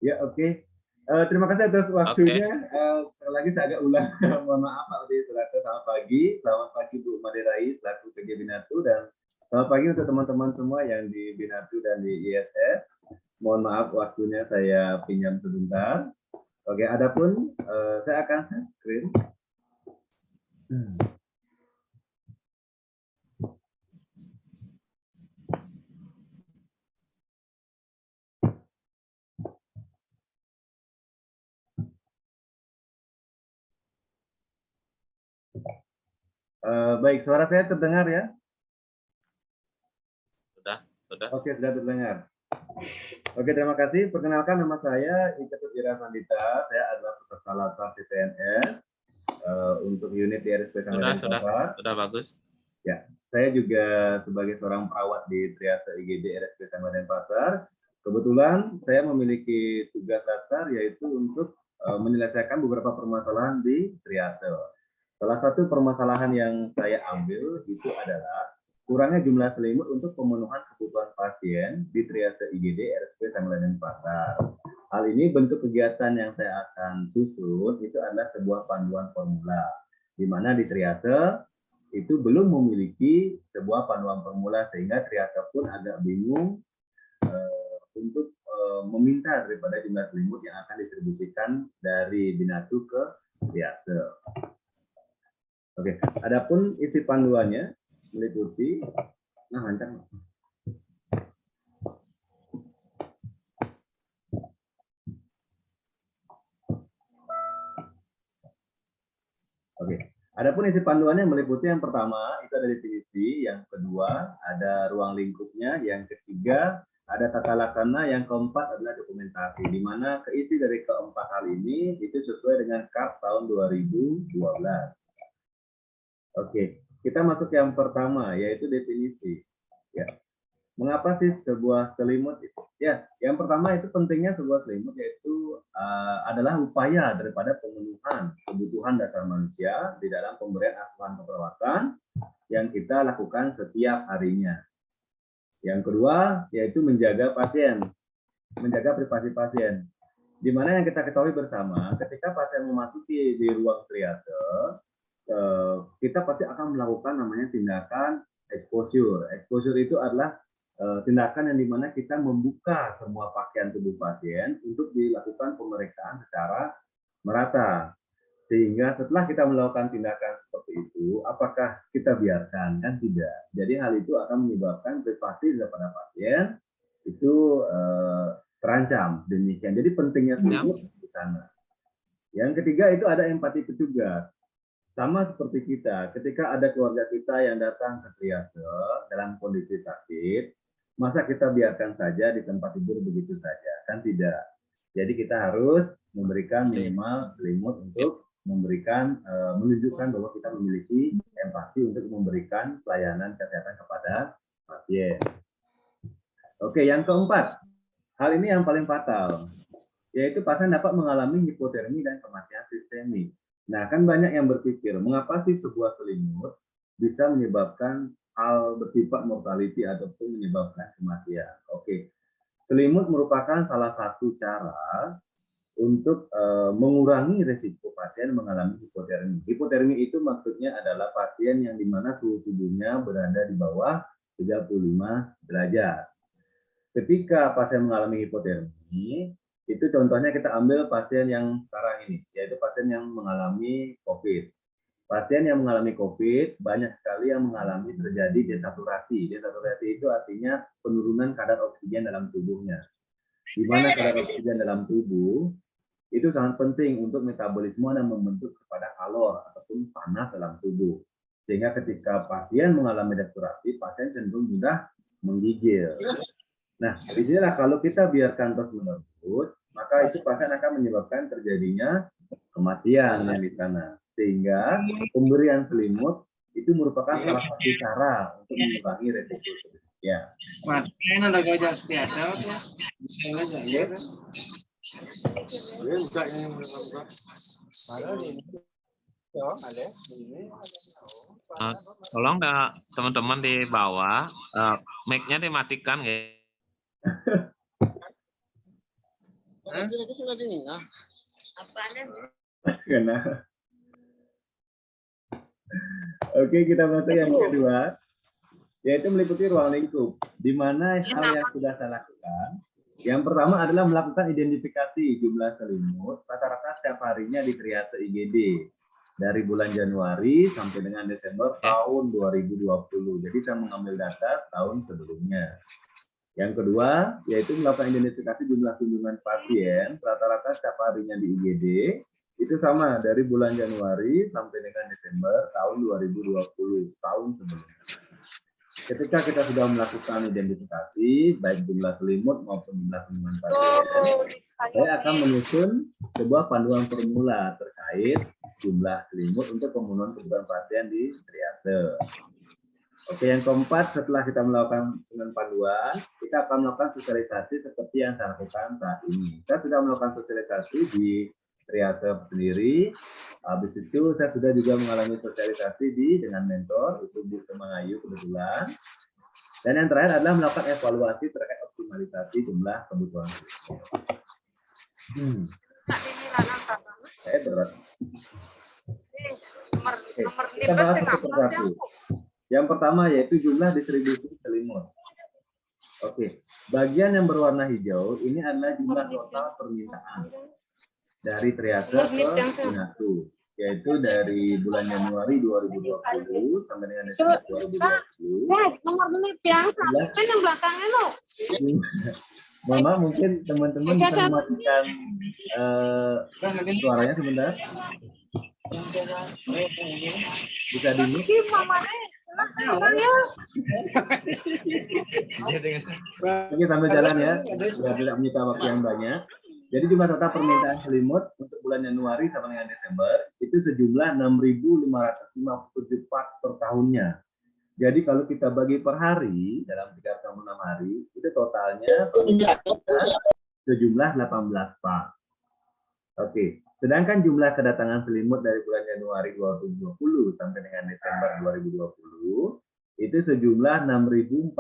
Ya, oke. Terima kasih atas waktunya. Sekali lagi saya agak ulang. Mohon maaf Pak Udi. Selamat pagi. Selamat pagi Bu Maderai selaku PG Binatu, dan selamat pagi untuk teman-teman semua yang di Binatu dan di ISS. Mohon maaf waktunya saya pinjam sebentar. Oke, adapun saya akan share screen. Baik, suara saya terdengar ya? Sudah. Oke, sudah terdengar. Oke, terima kasih. Perkenalkan, nama saya Iketut Ira Sandita. Saya adalah peserta latar CPNS untuk unit di RSP Sudah bagus. Ya, saya juga sebagai seorang perawat di Triase IGD RSP Samarinda Pasar. Kebetulan saya memiliki tugas dasar yaitu untuk menyelesaikan beberapa permasalahan di Triase. Salah satu permasalahan yang saya ambil itu adalah kurangnya jumlah selimut untuk pemenuhan kebutuhan pasien di Triase IGD RSP Samarinda Pasar. Hal ini bentuk kegiatan yang saya akan susun itu adalah sebuah panduan formula, di mana di Triase itu belum memiliki sebuah panduan formula, sehingga Triase pun agak bingung untuk meminta daripada jumlah selimut yang akan distribusikan dari Binatu ke Triase. Oke, adapun isi panduannya meliputi, hancang. Oke, adapun isi panduannya meliputi yang pertama itu ada definisi, yang kedua ada ruang lingkupnya, yang ketiga ada tata laksana, yang keempat adalah dokumentasi, di mana keisi dari keempat hal ini itu sesuai dengan KAP tahun 2012. Oke, kita masuk yang pertama, yaitu definisi. Ya, mengapa sih sebuah selimut itu? Ya, yang pertama itu pentingnya sebuah selimut yaitu adalah upaya daripada pemenuhan kebutuhan dasar manusia di dalam pemberian asuhan keperawatan yang kita lakukan setiap harinya. Yang kedua yaitu menjaga pasien, menjaga privasi pasien. Di mana yang kita ketahui bersama, ketika pasien memasuki di ruang triase, kita pasti akan melakukan namanya tindakan exposure. Exposure itu adalah tindakan yang dimana kita membuka semua pakaian tubuh pasien untuk dilakukan pemeriksaan secara merata. Sehingga setelah kita melakukan tindakan seperti itu, apakah kita biarkan? Kan tidak. Jadi hal itu akan menyebabkan privasi daripada pasien itu terancam. Demikian. Jadi pentingnya selimut di sana. Yang ketiga itu ada empati petugas. Sama seperti kita, ketika ada keluarga kita yang datang ke triase dalam kondisi sakit, masa kita biarkan saja di tempat tidur begitu saja? Kan tidak. Jadi kita harus memberikan minimal selimut untuk memberikan, menunjukkan bahwa kita memiliki empati untuk memberikan pelayanan kesehatan kepada pasien. Oke, yang keempat, hal ini yang paling fatal, yaitu pasien dapat mengalami hipotermi dan kematian sistemik. Nah, kan banyak yang berpikir, mengapa sih sebuah selimut bisa menyebabkan hal bersifat mortality ataupun menyebabkan kematian? Oke, selimut merupakan salah satu cara untuk mengurangi risiko pasien mengalami hipotermi. Hipotermi itu maksudnya adalah pasien yang dimana suhu tubuhnya berada di bawah 35 derajat. Ketika pasien mengalami hipotermi, itu contohnya kita ambil pasien yang sekarang ini, yaitu pasien yang mengalami COVID. Pasien yang mengalami COVID, banyak sekali yang mengalami terjadi desaturasi. Desaturasi itu artinya penurunan kadar oksigen dalam tubuhnya. Di mana kadar oksigen dalam tubuh itu sangat penting untuk metabolisme dan membentuk kepada kalor ataupun panas dalam tubuh. Sehingga ketika pasien mengalami desaturasi, pasien cenderung mudah menggigil. Nah, disinilah kalau kita biarkan terus-menerus, maka itu pasien akan menyebabkan terjadinya kematian yang di sana. Sehingga pemberian selimut itu merupakan salah satu cara untuk mengurangi resiko. Ya. Tolong teman-teman di bawah, mic-nya dimatikan ya. Kena. Oke, kita masuk yang kedua, yaitu meliputi ruang lingkup. Di mana hal yang sudah saya lakukan. Yang pertama adalah melakukan identifikasi jumlah selimut rata-rata setiap harinya di triase IGD dari bulan Januari sampai dengan Desember tahun 2020. Jadi saya mengambil data tahun sebelumnya. Yang kedua, yaitu melakukan identifikasi jumlah kunjungan pasien rata-rata setiap harinya di IGD. Itu sama dari bulan Januari sampai dengan Desember tahun 2020, tahun sebelumnya. Ketika kita sudah melakukan identifikasi, baik jumlah selimut maupun jumlah kunjungan pasien, saya akan menyusun sebuah panduan formula terkait jumlah selimut untuk pemenuhan kebutuhan pasien di triase. Oke, yang keempat, setelah kita melakukan panduan, kita akan melakukan sosialisasi seperti yang saya lakukan saat ini. Saya sudah melakukan sosialisasi di triase sendiri. Habis itu saya sudah juga mengalami sosialisasi dengan mentor, itu Bu Temangayu kebetulan. Dan yang terakhir adalah melakukan evaluasi terkait optimalisasi jumlah kebutuhan. Berat. Kita bahas satu persatu. Yang pertama yaitu jumlah distribusi selimut. Oke, bagian yang berwarna hijau ini adalah jumlah total permintaan dari triase ke Binatu, yaitu dari bulan Januari 2020 sampai dengan Desember 2020. Nomor menit yang satu yang belakangnya lo. Mama mungkin teman-teman bisa mematikan suaranya sebentar. Bisa dulu. Oke, sambil jalan ya, biar tidak menyita waktu yang banyak. Jadi jumlah total permintaan selimut untuk bulan Januari sampai dengan Desember itu sejumlah 6.557 part per tahunnya. Jadi kalau kita bagi per hari dalam 36 hari itu totalnya sejumlah 18 part. Oke, sedangkan jumlah kedatangan selimut dari bulan Januari 2020 sampai dengan Desember 2020 itu sejumlah 6.487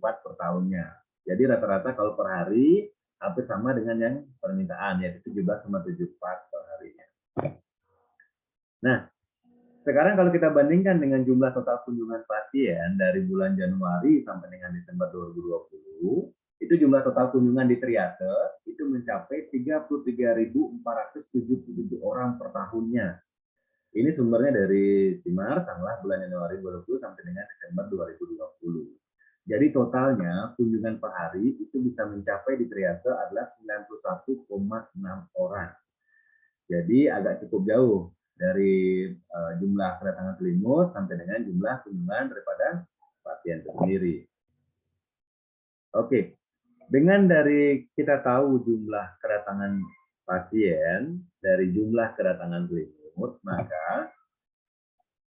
part per tahunnya. Jadi rata-rata kalau per hari hampir sama dengan yang permintaan, yaitu 17,7 part per harinya. Nah, sekarang kalau kita bandingkan dengan jumlah total kunjungan pasien dari bulan Januari sampai dengan Desember 2020, itu jumlah total kunjungan di triase itu mencapai 33.477 orang per tahunnya. Ini sumbernya dari Timar, tanggal bulan Januari 2020 sampai dengan Desember 2020. Jadi totalnya kunjungan per hari itu bisa mencapai di triase adalah 91,6 orang. Jadi agak cukup jauh dari jumlah kedatangan selimut sampai dengan jumlah kunjungan daripada pasien itu sendiri. Oke, dengan dari kita tahu jumlah kedatangan pasien dari jumlah kedatangan selimut, maka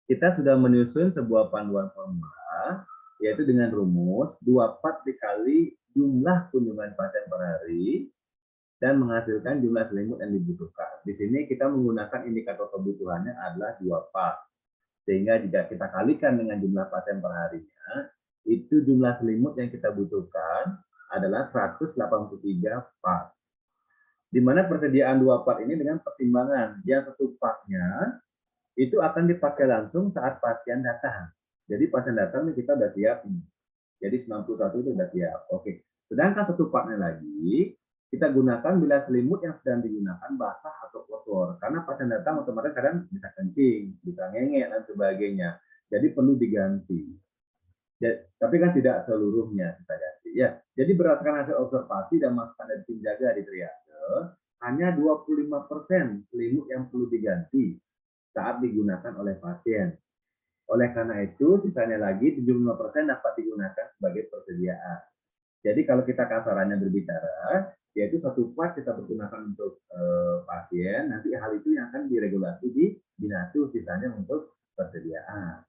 kita sudah menyusun sebuah panduan formula, yaitu dengan rumus 2 part dikali jumlah kunjungan pasien per hari dan menghasilkan jumlah selimut yang dibutuhkan. Di sini kita menggunakan indikator kebutuhannya adalah 2 part. Sehingga jika kita kalikan dengan jumlah pasien per harinya, itu jumlah selimut yang kita butuhkan adalah 183 part. Di mana persediaan 2 part ini dengan pertimbangan yang 1 partnya itu akan dipakai langsung saat pasien datang. Jadi pasien datang kita sudah siap. Jadi 91 itu sudah siap. Oke. Sedangkan 1 partnya lagi kita gunakan bila selimut yang sedang digunakan basah atau kotor. Karena pasien datang otomatis kadang bisa kencing, bisa ngengek dan sebagainya. Jadi perlu diganti. Tapi kan tidak seluruhnya kita ganti. Ya, jadi berdasarkan hasil observasi dan masukan dari tim jaga di triase, hanya 25% selimut yang perlu diganti saat digunakan oleh pasien. Oleh karena itu, sisanya lagi 75% dapat digunakan sebagai persediaan. Jadi kalau kita kasarannya berbicara, yaitu 1 part kita pergunakan untuk pasien, nanti hal itu yang akan diregulasi di Binatu, sisanya untuk persediaan.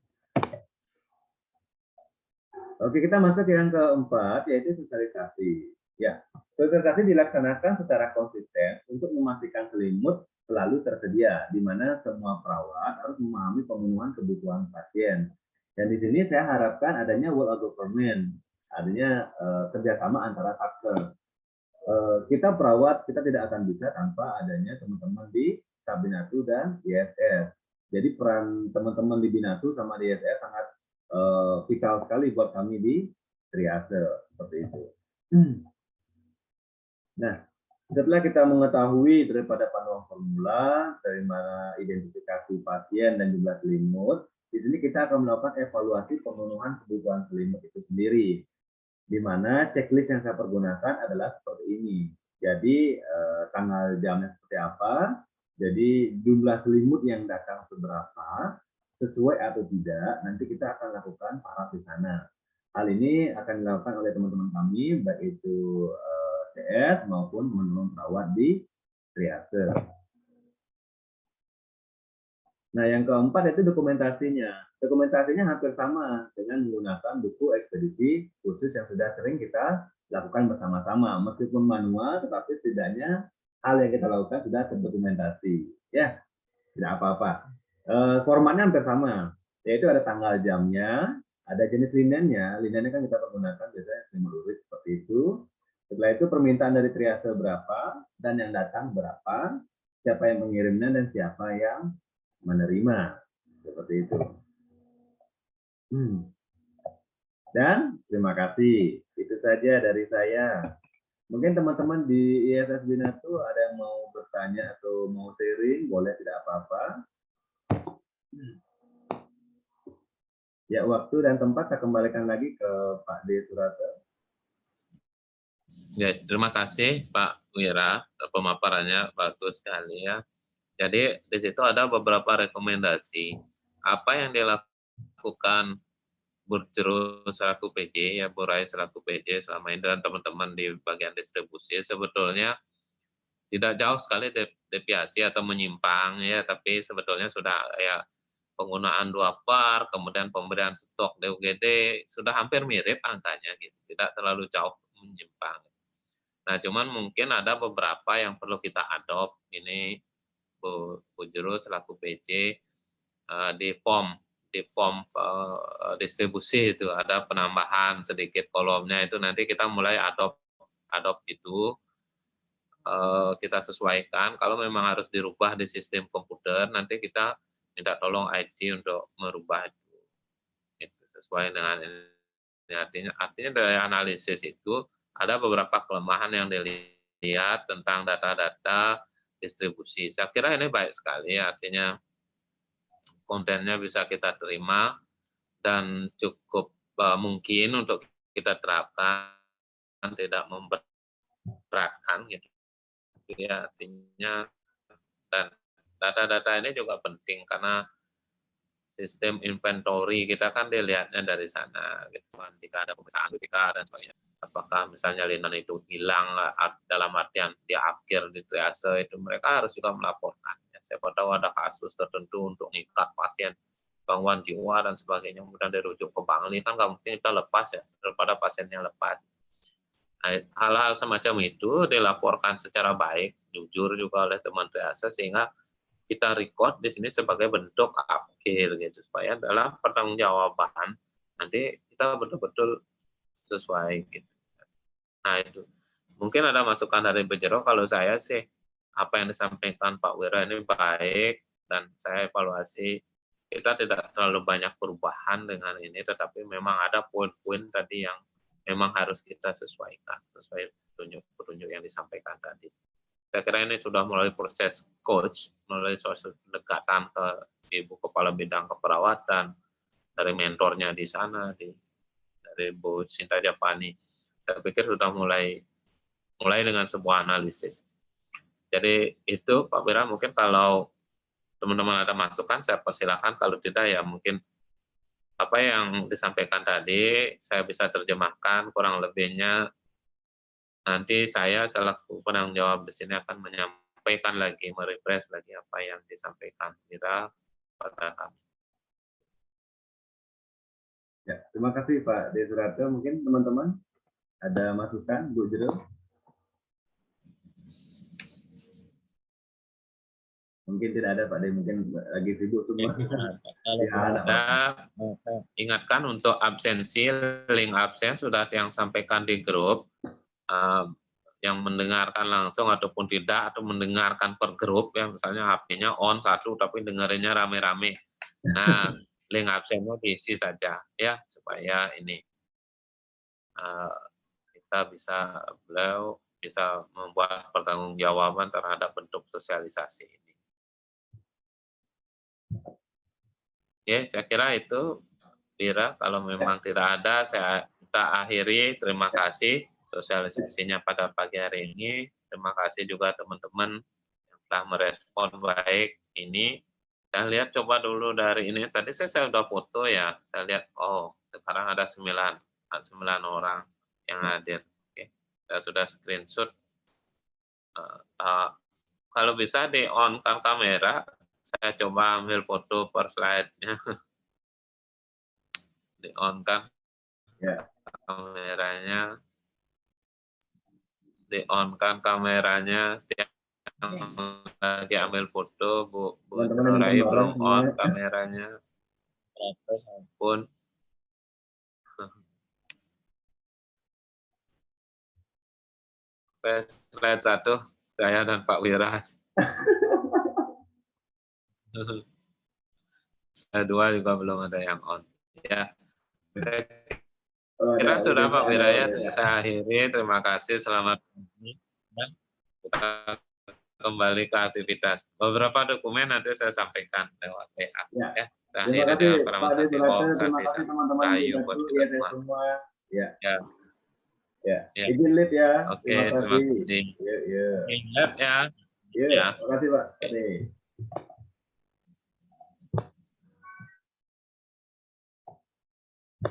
Oke, kita masuk yang keempat, yaitu sosialisasi. Ya, sosialisasi dilaksanakan secara konsisten untuk memastikan selimut selalu tersedia, di mana semua perawat harus memahami pemenuhan kebutuhan pasien. Dan di sini saya harapkan adanya world of government, artinya kerjasama antara satker. kita perawat, kita tidak akan bisa tanpa adanya teman-teman di Staf Binatu dan ISS. Jadi peran teman-teman di Binatu sama di ISS sangat vital sekali buat kami di triase, seperti itu. Nah, setelah kita mengetahui daripada panduan formula, dari mana identifikasi pasien dan jumlah selimut, di sini kita akan melakukan evaluasi pemenuhan kebutuhan selimut itu sendiri. Di mana checklist yang saya pergunakan adalah seperti ini. Jadi tanggal jamnya seperti apa, jadi jumlah selimut yang datang seberapa, sesuai atau tidak, nanti kita akan lakukan paraf di sana. Hal ini akan dilakukan oleh teman-teman kami, baik itu CS maupun teman-teman perawat di triase. Nah, yang keempat itu dokumentasinya. Dokumentasinya hampir sama dengan menggunakan buku ekspedisi khusus yang sudah sering kita lakukan bersama-sama. Meskipun manual, tetapi setidaknya hal yang kita lakukan sudah terdokumentasi. Ya, tidak apa-apa. Formatnya hampir sama, yaitu ada tanggal jamnya, ada jenis linennya. Linennya kan kita pergunakan biasanya selimut lurik seperti itu. Setelah itu permintaan dari triase berapa, dan yang datang berapa, siapa yang mengirimnya, dan siapa yang menerima, seperti itu. Dan terima kasih, itu saja dari saya. Mungkin teman-teman di ISS Binatu ada yang mau bertanya atau mau sharing, boleh, tidak apa-apa. Ya, waktu dan tempat saya kembalikan lagi ke Pak D. Surata. Ya, terima kasih Pak Wira, pemaparannya bagus sekali ya. Jadi di situ ada beberapa rekomendasi apa yang dilakukan Burjero selaku PJ, ya Burai selaku PJ selama ini dan teman-teman di bagian distribusi sebetulnya tidak jauh sekali deviasi atau menyimpang ya, tapi sebetulnya sudah ya penggunaan 2 par, kemudian pemberian stok DUGD sudah hampir mirip angkanya gitu, tidak terlalu jauh menyimpang. Nah, cuman mungkin ada beberapa yang perlu kita adopt ini Bu Juru selaku PJ di POM distribusi itu ada penambahan sedikit kolomnya itu nanti kita mulai adopt itu kita sesuaikan. Kalau memang harus dirubah di sistem komputer nanti kita minta tolong IT untuk merubah itu sesuai dengan ini. Artinya dari analisis itu ada beberapa kelemahan yang dilihat tentang data-data distribusi. Saya kira ini baik sekali, artinya kontennya bisa kita terima dan cukup mungkin untuk kita terapkan, tidak memberatkan gitu ya, artinya. Dan data-data ini juga penting karena sistem inventory kita kan dilihatnya dari sana gitu kan, jika ada pemeriksaan BPK dan sebagainya, apakah misalnya linen itu hilang dalam artian di akhir di triase itu mereka harus juga melaporkan ya. Siapa tahu ada kasus tertentu untuk ngikat pasien gangguan jiwa dan sebagainya kemudian dirujuk ke Bangli kan nggak mungkin kita lepas ya daripada pasiennya lepas. Nah, hal-hal semacam itu dilaporkan secara baik jujur juga oleh teman triase sehingga kita record di sini sebagai bentuk akhir gitu supaya dalam pertanggungjawaban nanti kita betul-betul sesuai gitu. Nah itu mungkin ada masukan dari Burjero. Kalau saya sih apa yang disampaikan Pak Wira ini baik dan saya evaluasi kita tidak terlalu banyak perubahan dengan ini, tetapi memang ada poin-poin tadi yang memang harus kita sesuaikan sesuai petunjuk yang disampaikan tadi. Saya kira ini sudah mulai proses coach, mulai proses pendekatan ke Ibu Kepala Bidang Keperawatan, dari mentornya di sana, dari Bu Sinta Japani. Saya pikir sudah mulai dengan sebuah analisis. Jadi itu Pak Wira, mungkin kalau teman-teman ada masukan, saya persilakan. Kalau tidak ya mungkin apa yang disampaikan tadi, saya bisa terjemahkan kurang lebihnya. Nanti saya selaku penanggung jawab di sini akan menyampaikan lagi, merefresh lagi apa yang disampaikan Wira pada kami. Ya, terima kasih Pak D. Surata. Mungkin teman-teman ada masukan, Bu Jero? Mungkin tidak ada Pak D, mungkin lagi sibuk semua. Ada ingatkan untuk absensi, link absen sudah yang sampaikan di grup. yang mendengarkan langsung ataupun tidak, atau mendengarkan per grup, ya misalnya HP-nya on satu tapi dengerinnya rame-rame. Nah, link absennya diisi saja ya, supaya ini kita beliau bisa membuat pertanggungjawaban terhadap bentuk sosialisasi ini. Ya, saya kira itu, Bira. Kalau memang tidak ada, kita akhiri. Terima kasih sosialisasinya pada pagi hari ini. Terima kasih juga teman-teman yang telah merespon baik ini. Saya lihat coba dulu dari ini. Tadi saya sudah foto ya. Saya lihat, oh sekarang ada 9 orang yang hadir. Oke. Saya sudah screenshot. Kalau bisa di on kan kamera. Saya coba ambil foto per slide-nya. Di on kan Ya. kameranya. Di on kan kameranya. Yang lagi ambil foto, Bu Nurai belum on kameranya. Terus ampun. Oke, slide 1, saya dan Pak Wira. Slide 2 juga belum ada yang on. Ya, saya kira sudah Pak Wira ya. Saya akhiri. Terima kasih. Selamat pagi. Kita kembali ke aktivitas. Beberapa dokumen nanti saya sampaikan lewat WA. Ya. Saya akhiri dengan Pramasati Om Santi Rahayu buat kita semua. Ya. Ya. Izin live ya. Oke, terima kasih. Ya. Ingat ya. Ya. Terima kasih Pak.